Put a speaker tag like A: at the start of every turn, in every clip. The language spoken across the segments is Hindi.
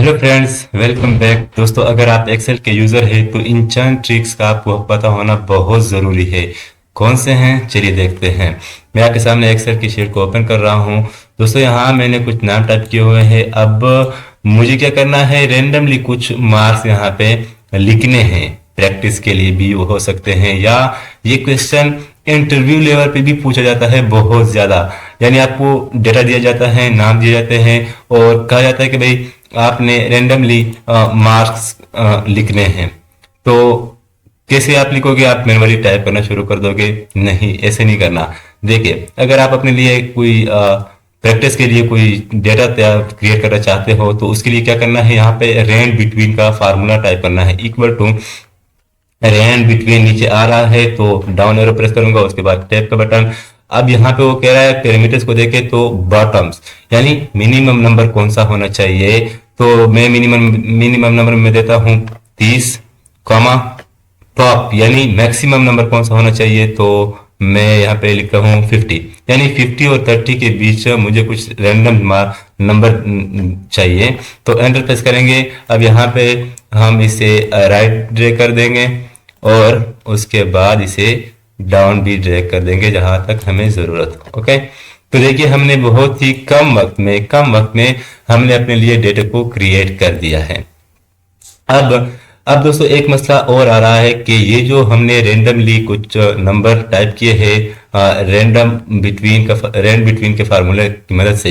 A: Hello friends, welcome back. दोस्तों, अगर आप एक्सेल के यूज़र हैं तो इन चंद ट्रिक्स का आपको पता होना बहुत ज़रूरी है। कौन से हैं, चलिए देखते हैं। मैं आपके सामने एक्सेल की शीट को ओपन कर रहा हूं। दोस्तों, यहाँ मैंने कुछ नाम टाइप किए हुए हैं। अब मुझे क्या करना है, रेंडमली कुछ मार्क्स यहाँ पे लिखने हैं। प्रैक्टिस के लिए भी हो सकते हैं, या ये क्वेश्चन इंटरव्यू लेवल पे भी पूछा जाता है बहुत ज़्यादा। यानी आपको डेटा दिया जाता है, नाम दिए जाते हैं और कहा जाता है कि भाई आपने रेंडमली मार्क्स लिखने हैं। तो कैसे आप लिखोगे? आप मैनुअली टाइप करना शुरू कर दोगे? नहीं, ऐसे नहीं करना। देखिए, अगर आप अपने लिए कोई प्रैक्टिस के लिए कोई डेटा तैयार क्रिएट करना चाहते हो तो उसके लिए क्या करना है, यहाँ पे रेंज बिटवीन का फार्मूला टाइप करना है। इक्वल टू रेंज बिटवीन नीचे आ रहा है तो डाउन एरो प्रेस करूंगा, उसके बाद टैप का बटन। अब यहाँ पे वो कह रहा है पैरामीटर्स को देखे तो बॉटम्स यानी मिनिमम नंबर कौन सा होना चाहिए। तो मैं मिनिमम नंबर में देता हूँ 30, कॉमा टॉप यानी मैक्सिमम नंबर कौन सा होना चाहिए, तो मैं यहाँ पे लिख रहा हूँ 50। यानी 50 और 30 के बीच मुझे कुछ रैंडम नंबर चाहिए। तो एंटर प्रेस करेंगे। अब यहाँ पे हम इसे राइट ड्रैग कर देंगे और उसके बाद इसे डाउन भी ड्रैग कर देंगे जहां तक हमें जरूरत हो। ओके, तो देखिए हमने बहुत ही कम वक्त में हमने अपने लिए डेटा को क्रिएट कर दिया है। अब दोस्तों एक मसला और आ रहा है कि ये जो हमने रेंडमली कुछ नंबर टाइप किए हैं रेंज बिटवीन के फार्मूले की मदद से,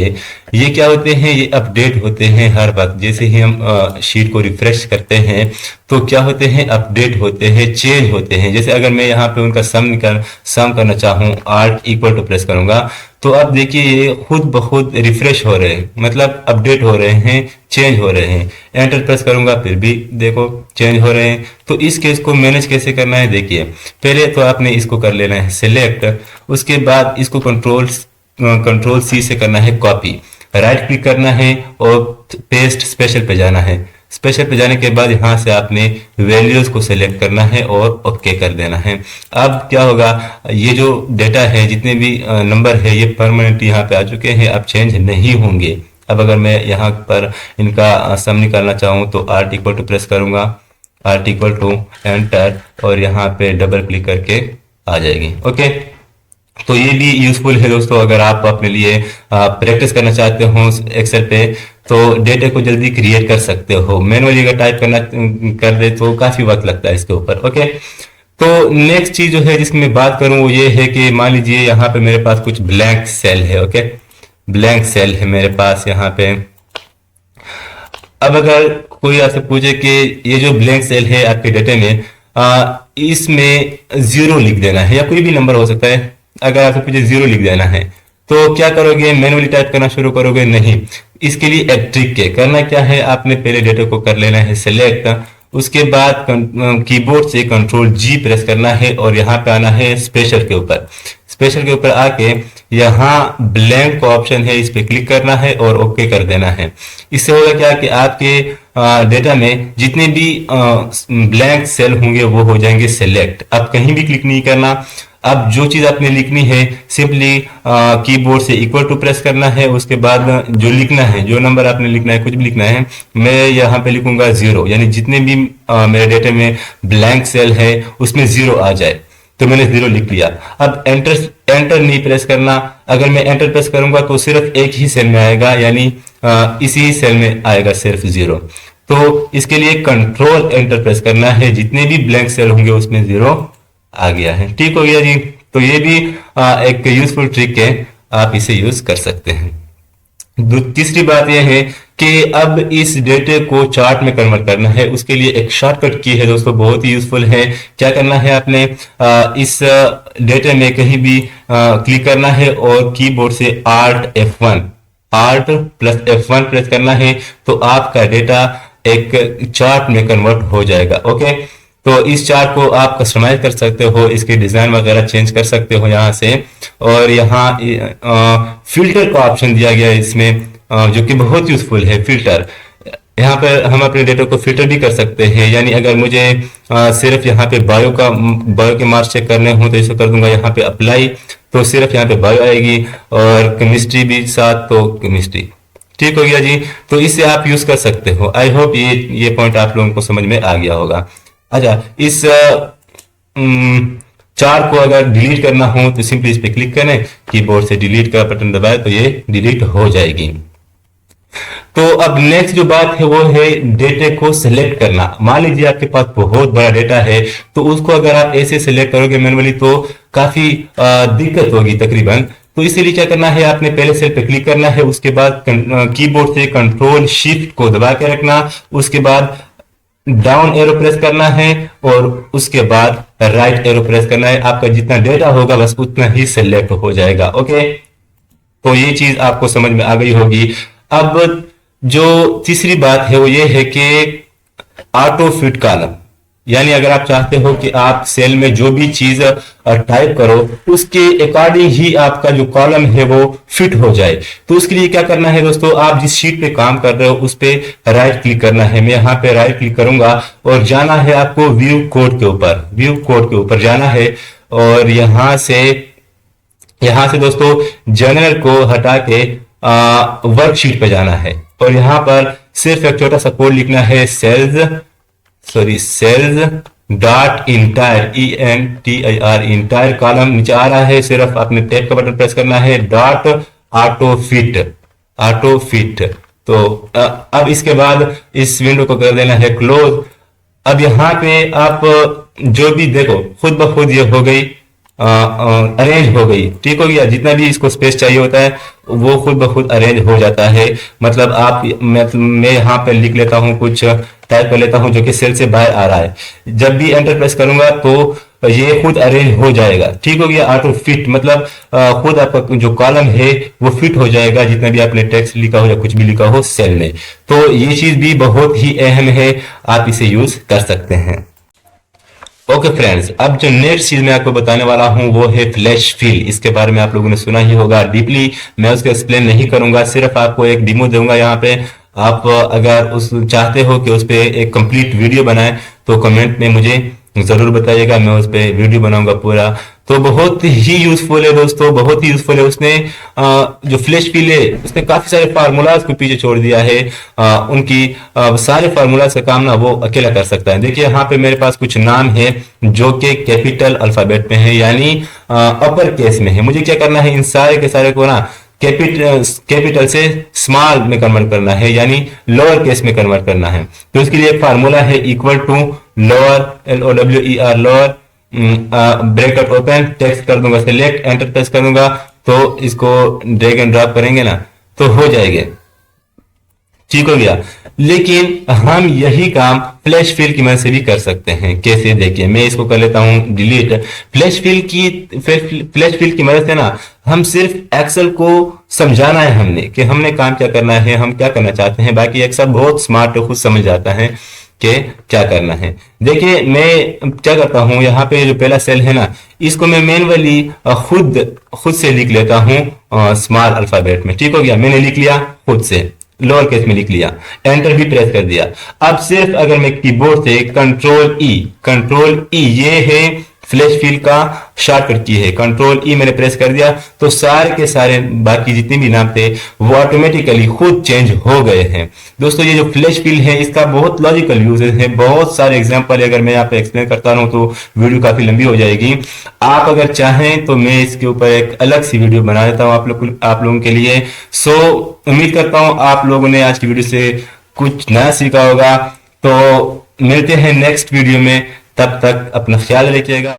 A: ये क्या होते हैं, ये अपडेट होते हैं हर वक्त। जैसे ही हम शीट को रिफ्रेश करते हैं तो क्या होते हैं, अपडेट होते हैं, चेंज होते हैं। जैसे अगर मैं यहाँ पे उनका सम करना चाहूँ, आर्ट इक्वल टू प्रेस करूंगा तो अब देखिए ये खुद ब खुद रिफ्रेश हो रहे हैं, मतलब अपडेट हो रहे हैं, चेंज हो रहे हैं। एंटर प्रेस करूंगा फिर भी देखो चेंज हो रहे हैं। तो इस केस को मैनेज कैसे करना है, देखिए पहले तो आपने इसको कर लेना है सिलेक्ट, उसके बाद इसको कंट्रोल सी से करना है कॉपी, राइट क्लिक करना है और पेस्ट स्पेशल पे जाना है। स्पेशल पे जाने के बाद यहाँ से आपने वैल्यूज को सिलेक्ट करना है और ओके कर देना है। अब क्या होगा, ये जो डेटा है जितने भी नंबर है ये परमानेंट यहाँ पे आ चुके हैं, अब चेंज नहीं होंगे। अब अगर मैं यहाँ पर इनका सम निकालना चाहूँ तो आर्ट इक्वल टू प्रेस करूंगा, आर्ट इक्वल टू एंटर और यहाँ पे डबल क्लिक करके आ जाएगी। ओके, तो ये भी यूजफुल है दोस्तों। अगर आप अपने लिए प्रैक्टिस करना चाहते हो एक्सेल पे तो डेटा को जल्दी क्रिएट कर सकते हो। मैनुअली अगर टाइप करना कर दे तो काफी वक्त लगता है इसके ऊपर। ओके, तो नेक्स्ट चीज जो है जिसकी मैं बात करूं वो ये है कि मान लीजिए यहाँ पे मेरे पास कुछ ब्लैंक सेल है। ओके, ब्लैंक सेल है मेरे पास यहाँ पे। अब अगर कोई आपसे पूछे कि ये जो ब्लैंक सेल है आपके डेटे में, इसमें 0 लिख देना है या कोई भी नंबर हो सकता है। अगर आपसे पूछे 0 लिख देना है तो क्या करोगे, मैनुअली टाइप करना शुरू करोगे? नहीं, इसके लिए एक ट्रिक है। करना क्या है, आपने पहले डेटा को कर लेना है सिलेक्ट, उसके बाद कीबोर्ड से कंट्रोल जी प्रेस करना है और यहाँ पे आना है स्पेशल के ऊपर। स्पेशल के ऊपर आके यहाँ ब्लैंक का ऑप्शन है, इस पे क्लिक करना है और ओके कर देना है। इससे होगा क्या कि आपके डेटा में जितने भी ब्लैंक सेल होंगे वो हो जाएंगे सिलेक्ट। अब कहीं भी क्लिक नहीं करना। अब जो चीज आपने लिखनी है सिंपली कीबोर्ड से इक्वल टू प्रेस करना है, उसके बाद जो लिखना है, जो नंबर आपने लिखना है, कुछ भी लिखना है, मैं यहाँ पे लिखूंगा 0, यानी जितने भी मेरे डेटा में ब्लैंक सेल है उसमें 0 आ जाए। तो मैंने 0 लिख लिया। अब एंटर नहीं प्रेस करना। अगर मैं एंटर प्रेस करूंगा तो सिर्फ एक ही सेल में आएगा, यानी इसी सेल में आएगा सिर्फ 0। तो इसके लिए कंट्रोल एंटर प्रेस करना है, जितने भी ब्लैंक सेल होंगे उसमें 0 आ गया है। ठीक हो गया जी। तो ये भी एक यूजफुल ट्रिक है, आप इसे यूज कर सकते हैं। तीसरी बात यह है कि अब इस डेटे को चार्ट में कन्वर्ट करना है। उसके लिए एक शॉर्टकट की है दोस्तों, बहुत ही यूजफुल है। क्या करना है, आपने इस डेटे में कहीं भी क्लिक करना है और कीबोर्ड से आर्ट प्लस F1 प्रेस करना है तो आपका डेटा एक चार्ट में कन्वर्ट हो जाएगा। ओके, तो इस चार्ट को आप कस्टमाइज कर सकते हो, इसके डिजाइन वगैरह चेंज कर सकते हो यहाँ से। और यहाँ फिल्टर का ऑप्शन दिया गया है इसमें, जो कि बहुत यूजफुल है। फिल्टर, यहाँ पर हम अपने डेटा को फिल्टर भी कर सकते हैं। यानी अगर मुझे सिर्फ यहाँ पे बायो के मार्क्स चेक करने हो तो इसे कर दूंगा यहाँ पे अप्लाई, तो सिर्फ यहाँ पे बायो आएगी और केमिस्ट्री भी साथ, तो केमिस्ट्री ठीक हो गया जी। तो इसे आप यूज कर सकते हो। आई होप ये पॉइंट आप लोगों को समझ में आ गया होगा। अच्छा, इस चार को अगर डिलीट करना हो तो सिंपली इस पे क्लिक करें, कीबोर्ड से डिलीट का बटन दबाए तो ये डिलीट हो जाएगी। तो अब नेक्स्ट जो बात है वो है डेटा को सिलेक्ट करना। मान लीजिए आपके पास बहुत बड़ा डेटा है, तो उसको अगर आप ऐसे सिलेक्ट करोगे मैनुअली तो काफी दिक्कत होगी तकरीबन। तो इसीलिए क्या करना है, आपने पहले सेल पे क्लिक करना है, उसके बाद कीबोर्ड से कंट्रोल शिफ्ट को दबा के रखना, उसके बाद डाउन एरो प्रेस करना है और उसके बाद राइट एरो प्रेस करना है। आपका जितना डेटा होगा बस उतना ही सिलेक्ट हो जाएगा। ओके, तो ये चीज आपको समझ में आ गई होगी। अब जो तीसरी बात है वो ये है कि ऑटो फिट कॉलम, यानी अगर आप चाहते हो कि आप सेल में जो भी चीज टाइप करो उसके अकॉर्डिंग ही आपका जो कॉलम है वो फिट हो जाए, तो उसके लिए क्या करना है दोस्तों, आप जिस शीट पे काम कर रहे हो उस पे राइट क्लिक करना है। मैं यहाँ पे राइट क्लिक करूंगा और जाना है आपको व्यू कोड के ऊपर, व्यू कोड के ऊपर जाना है और यहां से दोस्तों जनरल को हटा के वर्कशीट पे जाना है और यहां पर सिर्फ एक छोटा सा कोड लिखना है, cells dot entire, ENTIR, entire column नीचे आ रहा है, सिर्फ आपने टैब का बटन प्रेस करना है, डॉट ऑटो फिट। तो अब इसके बाद इस विंडो को कर देना है क्लोज। अब यहाँ पे आप जो भी देखो खुद ब खुद ये हो गई, अरेंज हो गई, ठीक हो गया। जितना भी इसको स्पेस चाहिए होता है वो खुद ब खुद अरेंज हो जाता है। मतलब मैं यहाँ पे लिख लेता हूँ, कुछ टाइप कर लेता हूँ जो कि सेल से बाहर आ रहा है, जब भी एंटर प्रेस करूंगा तो ये खुद अरेंज हो जाएगा, ठीक हो गया। ऑटो फिट मतलब खुद आपका जो कॉलम है वो फिट हो जाएगा जितना भी आपने टेक्स्ट लिखा हो या कुछ भी लिखा हो सेल में। तो ये चीज भी बहुत ही अहम है, आप इसे यूज कर सकते हैं। ओके फ्रेंड्स, अब जो नेक्स्ट चीज मैं आपको बताने वाला हूं वो है फ्लैश फिल। इसके बारे में आप लोगों ने सुना ही होगा, डीपली मैं उसको एक्सप्लेन नहीं करूंगा, सिर्फ आपको एक डेमो दूंगा यहाँ पे। आप अगर उस चाहते हो कि उस पे एक कंप्लीट वीडियो बनाए तो कमेंट में मुझे जरूर बताइएगा, मैं उस पे वीडियो बनाऊंगा पूरा। तो बहुत ही यूजफुल है दोस्तों, बहुत ही यूजफुल है। उसने जो फ्लैश फिल है उसने काफी सारे फार्मूलाज को पीछे छोड़ दिया है, उनकी सारे फार्मूलाज का काम ना वो अकेला कर सकता है। देखिए यहाँ पे मेरे पास कुछ नाम है जो कि कैपिटल अल्फाबेट में है, यानी अपर केस में है। मुझे क्या करना है, इन सारे के सारे को ना कैपिटल से स्मॉल में कन्वर्ट करना है, यानी लोअर केस में कन्वर्ट करना है। तो उसके लिए फार्मूला है equal to lower, LOWER lower, bracket open, text कर दूंगा सिलेक्ट, एंटर प्रेस कर दूंगा तो इसको ड्रैग एंड ड्रॉप करेंगे ना तो हो जाएगा, ठीक हो गया। लेकिन हम यही काम फ्लैश फिल की मदद से भी कर सकते हैं। कैसे, देखिए मैं इसको कर लेता हूं डिलीट। फ्लैश फिल की मदद से ना हम सिर्फ एक्सेल को समझाना है हमने कि हमने काम क्या करना है, हम क्या करना चाहते हैं। बाकी एक्सेल बहुत स्मार्ट है, खुद समझ जाता है कि क्या करना है। देखिए मैं क्या करता हूं, यहाँ पे जो पहला सेल है ना इसको मैं मैन्युअली खुद से लिख लेता हूं स्मॉल अल्फाबेट में, ठीक हो गया। मैंने लिख लिया खुद से, लोअर केस में लिख लिया, एंटर भी प्रेस कर दिया। अब सिर्फ अगर मैं कीबोर्ड से कंट्रोल ई, ये है फ्लैश फिल का शॉर्टकट की है, कंट्रोल ई मैंने प्रेस कर दिया तो सारे के सारे बाकी जितने भी नाम थे वो ऑटोमेटिकली खुद चेंज हो गए हैं। दोस्तों ये जो फ्लैश फिल है इसका बहुत लॉजिकल यूजेस है, बहुत सारे एग्जांपल अगर मैं यहाँ पे एक्सप्लेन करता रहूं तो वीडियो काफी लंबी हो जाएगी। आप अगर चाहें तो मैं इसके ऊपर एक अलग सी वीडियो बना देता हूँ आप लोगों के लिए। सो उम्मीद करता हूँ आप लोगों ने आज की वीडियो से कुछ नया सीखा होगा। तो मिलते हैं नेक्स्ट वीडियो में, तब तक अपना ख्याल रखिएगा।